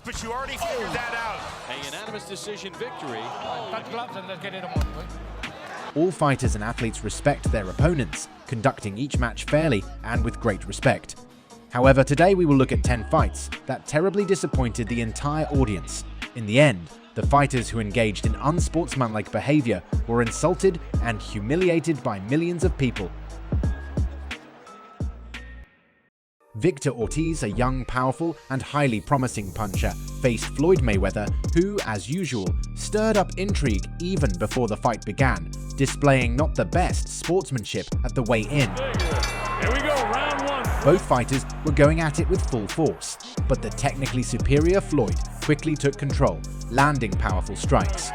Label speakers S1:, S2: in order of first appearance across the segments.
S1: but you already figured that out.
S2: A unanimous decision victory.
S3: Touch gloves and let's get it on.
S4: All fighters and athletes respect their opponents, conducting each match fairly and with great respect. However, today we will look at 10 fights that terribly disappointed the entire audience. In the end, the fighters who engaged in unsportsmanlike behavior were insulted and humiliated by millions of people. Victor Ortiz, a young, powerful, and highly promising puncher, faced Floyd Mayweather, who, as usual, stirred up intrigue even before the fight began, displaying not the best sportsmanship at the weigh-in.
S1: Here we go, round one.
S4: Both fighters were going at it with full force, but the technically superior Floyd quickly took control, landing powerful strikes.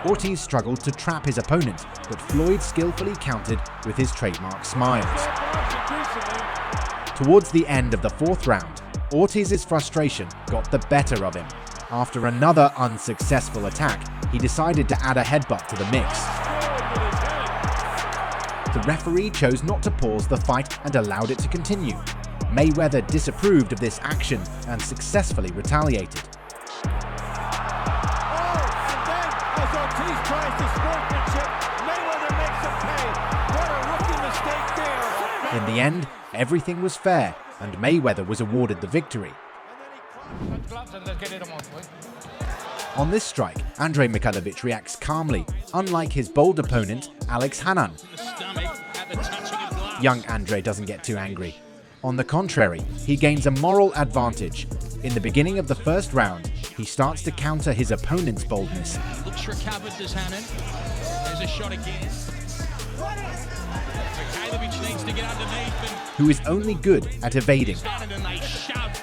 S4: Ortiz struggled to trap his opponent, but Floyd skillfully countered with his trademark smiles. Towards the end of the fourth round, Ortiz's frustration got the better of him. After another unsuccessful attack, he decided to add a headbutt to the mix. The referee chose not to pause the fight and allowed it to continue. Mayweather disapproved of this action and successfully retaliated. In the end, everything was fair, and Mayweather was awarded the victory. On this strike, Andre Mikhailovich reacts calmly, unlike his bold opponent, Alex Hanan. Young Andre doesn't get too angry. On the contrary, he gains a moral advantage. In the beginning of the first round, he starts to counter his opponent's boldness.
S2: Looks recovered, does Hanan. There's a shot again. Needs to get underneath
S4: who is only good at evading.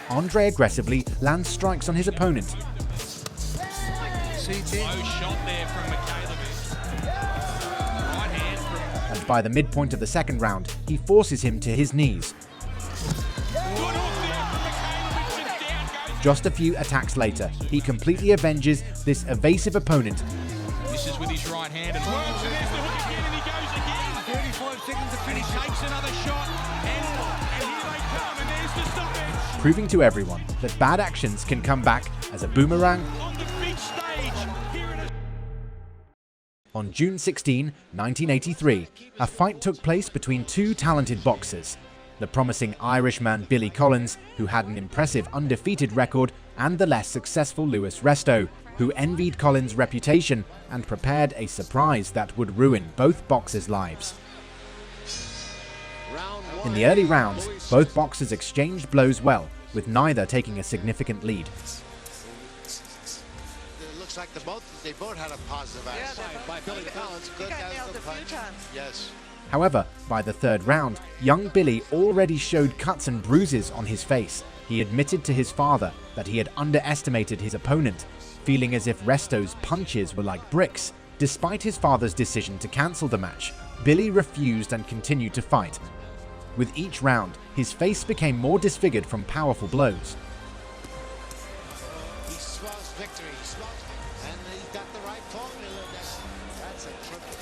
S4: Andre aggressively lands strikes on his opponent. And by the midpoint of the second round, he forces him to his knees. Just a few attacks later, he completely avenges this evasive opponent.
S2: This is with his right hand and moves, and there's the hook again, and he goes again. 35 seconds to finish. He takes another shot, and here they come, and there's the stoppage.
S4: Proving to everyone that bad actions can come back as a boomerang.
S2: On the big stage, here it is.
S4: On June 16, 1983, a fight took place between two talented boxers. The promising Irishman Billy Collins, who had an impressive undefeated record, and the less successful Louis Resto, who envied Collins' reputation and prepared a surprise that would ruin both boxers' lives. In the early rounds, both boxers exchanged blows well, with neither taking a significant lead.
S5: It looks like they both had a positive aspect. By Billy Collins, good as the punch. Yes.
S4: However, by the third round, young Billy already showed cuts and bruises on his face. He admitted to his father that he had underestimated his opponent, feeling as if Resto's punches were like bricks. Despite his father's decision to cancel the match, Billy refused and continued to fight. With each round, his face became more disfigured from powerful blows.
S5: He smells victory, and he's got the right formula. That's a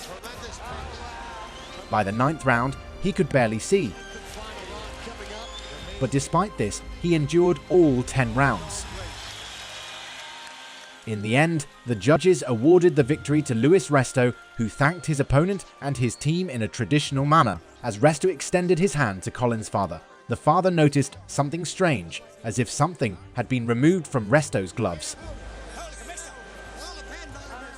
S5: tremendous punch.
S4: By the ninth round, he could barely see. But despite this, he endured all 10 rounds. In the end, the judges awarded the victory to Louis Resto, who thanked his opponent and his team in a traditional manner. As Resto extended his hand to Collins' father, the father noticed something strange, as if something had been removed from Resto's gloves.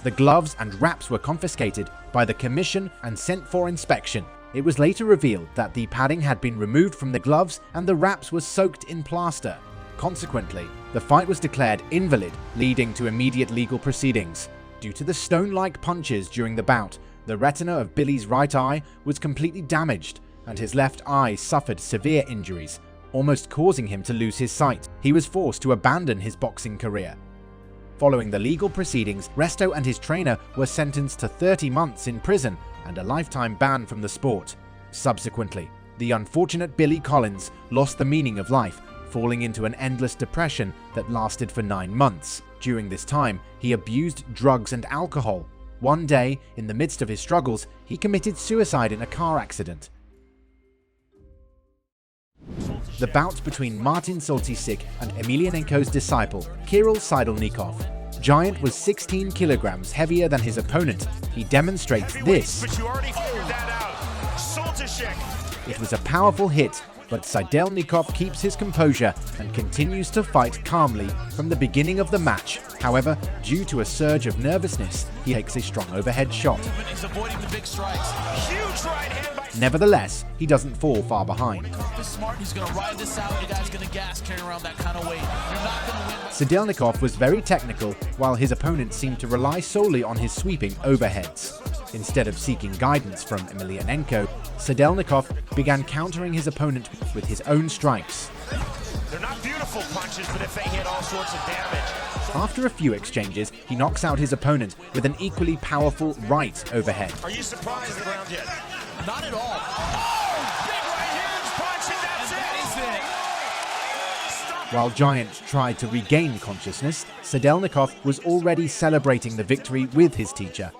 S4: The gloves and wraps were confiscated by the commission and sent for inspection. It was later revealed that the padding had been removed from the gloves and the wraps were soaked in plaster. Consequently, the fight was declared invalid, leading to immediate legal proceedings. Due to the stone-like punches during the bout, the retina of Billy's right eye was completely damaged, and his left eye suffered severe injuries, almost causing him to lose his sight. He was forced to abandon his boxing career. Following the legal proceedings, Resto and his trainer were sentenced to 30 months in prison and a lifetime ban from the sport. Subsequently, the unfortunate Billy Collins lost the meaning of life, falling into an endless depression that lasted for 9 months. During this time, he abused drugs and alcohol, One day, in the midst of his struggles, he committed suicide in a car accident. The bout between Martin Soltysik and Emelianenko's disciple, Kirill Seidlnikov. Giant was 16 kilograms heavier than his opponent. He demonstrates this.
S1: But you already figured that out. Soltysik.
S4: It was a powerful hit, but Seidlnikov keeps his composure and continues to fight calmly from the beginning of the match. However, due to a surge of nervousness, he takes a strong overhead shot.
S2: He's avoiding the big strikes.
S1: Huge right hand by...
S4: Nevertheless, he doesn't fall far behind.
S2: He's smart. He's going to ride this out. The guy's going to gas carrying around that kind of weight. You're not going to win.
S4: Seidlnikov was very technical, while his opponent seemed to rely solely on his sweeping overheads. Instead of seeking guidance from Emelianenko, Seidlnikov began countering his opponent with his own strikes.
S1: They're not beautiful punches, but if they hit all sorts of damage.
S4: After a few exchanges, he knocks out his opponent with an equally powerful right overhead.
S1: Are you surprised around yet?
S2: Not at all.
S1: Oh, big right hand punch, and that's
S2: That is it.
S4: While Giant tried to regain consciousness, Seidlnikov was already celebrating the victory with his teacher.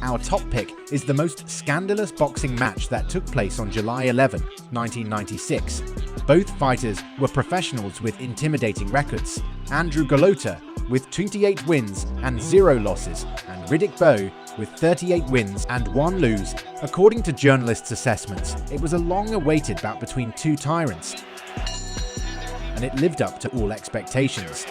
S4: Our top pick is the most scandalous boxing match that took place on July 11, 1996. Both fighters were professionals with intimidating records. Andrew Golota with 28 wins and 0 losses, and Riddick Bowe with 38 wins and 1 lose. According to journalists' assessments, it was a long-awaited bout between two tyrants, and it lived up to all expectations.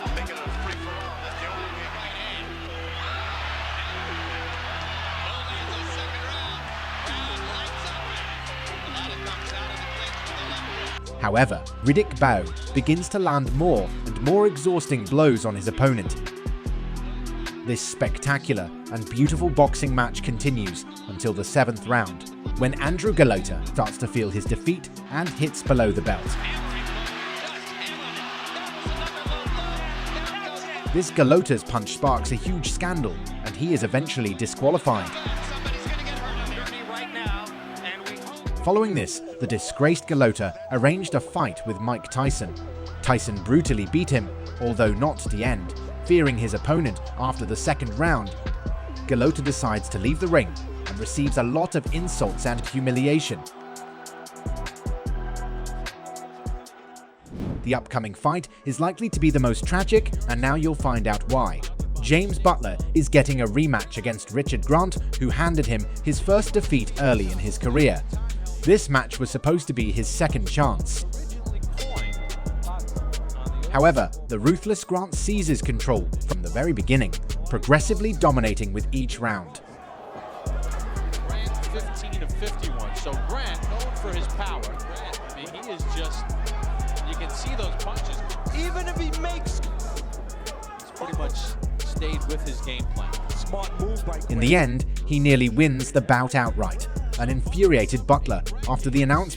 S4: However, Riddick Bowe begins to land more and more exhausting blows on his opponent. This spectacular and beautiful boxing match continues until the 7th round, when Andrew Golota starts to feel his defeat and hits below the belt. This Golota's punch sparks a huge scandal, and he is eventually disqualified. Following this, the disgraced Golota arranged a fight with Mike Tyson. Tyson brutally beat him, although not to the end. Fearing his opponent after the 2nd round, Golota decides to leave the ring and receives a lot of insults and humiliation. The upcoming fight is likely to be the most tragic, and now you'll find out why. James Butler is getting a rematch against Richard Grant, who handed him his first defeat early in his career. This match was supposed to be his 2nd chance. However, the ruthless Grant seizes control from the very beginning, progressively dominating with each round.
S6: Grant 15 of 51, so Grant known for his power. Grant, I mean, he is just, you can see those punches. Even if he makes, he's pretty much stayed with his game plan. Smart move by Grant.
S4: In the end, he nearly wins the bout outright. An infuriated Butler, after the announcement